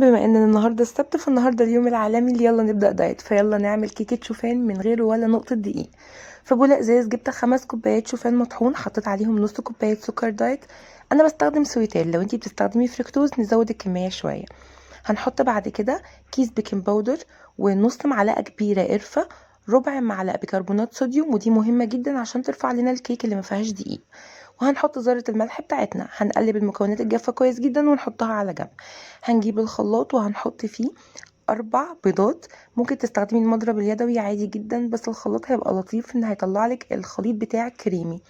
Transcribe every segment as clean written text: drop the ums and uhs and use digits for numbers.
بما ان النهارده السبت، فالنهارده اليوم العالمي اللي يلا نبدا دايت، فيلا نعمل كيكه شوفان من غير ولا نقطه دقيق. في بوله ازاز جبت 5 كوبايات شوفان مطحون، حطيت عليهم نص كوبايه سكر دايت. انا بستخدم سويتال، لو انتي بتستخدمي فركتوز نزود الكميه شويه. هنحط بعد كده كيس بيكنج باودر، ونص معلقه كبيره قرفه، ربع معلقه بيكربونات صوديوم، ودي مهمه جدا عشان ترفع لنا الكيك اللي ما فيهاش دقيق. وهنحط ذرة الملح بتاعتنا، هنقلب المكونات الجافة كويس جدا ونحطها على جنب. هنجيب الخلاط وهنحط فيه 4 بيضات. ممكن تستخدمي المضرب اليدوي عادي جدا، بس الخلاط هيبقى لطيف ان هيطلعلك الخليط بتاعك كريمي.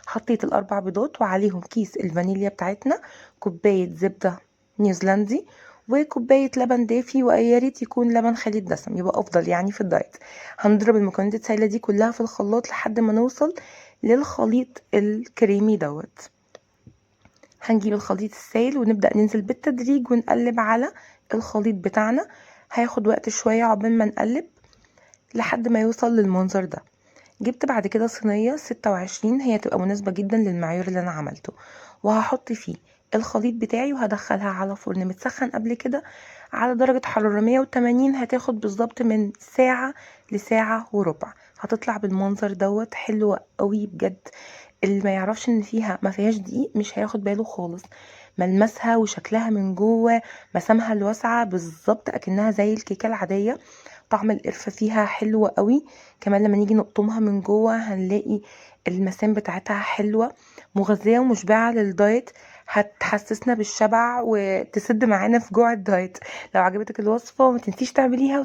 حطيت ال4 بيضات وعليهم كيس الفانيليا بتاعتنا، كوباية زبدة نيوزيلندي، وكوباية لبن دافي، ويا ريت يكون لبن خالي الدسم، يبقى افضل يعني في الدايت. هنضرب المكونات السائلة دي كلها في الخلاط لحد ما نوصل للخليط الكريمي دوت. هنجيب الخليط السائل ونبدأ ننزل بالتدريج ونقلب على الخليط بتاعنا. هياخد وقت شوية عقبال ما نقلب لحد ما يوصل للمنظر ده. جبت بعد كده صينية 26، هي تبقى مناسبة جدا للمعيار اللي انا عملته، وهحط فيه الخليط بتاعي وهدخلها على فرن متسخن قبل كده على درجة حرارة 180. هتاخد بالظبط من ساعة لساعة وربع. هتطلع بالمنظر دوت، حلوة قوي بجد. اللي ما يعرفش ان فيها ما فيهاش دقيق مش هياخد باله خالص. ملمسها وشكلها من جوه، مسامها الواسعه بالظبط اكنها زي الكيكه العاديه. طعم القرفه فيها حلو قوي. كمان لما نيجي نقطمها من جوه هنلاقي المسام بتاعتها حلوه، مغذيه ومشبعه للدايت. هتحسسنا بالشبع وتسد معانا في جوع الدايت. لو عجبتك الوصفه ما تنسيش تعمليها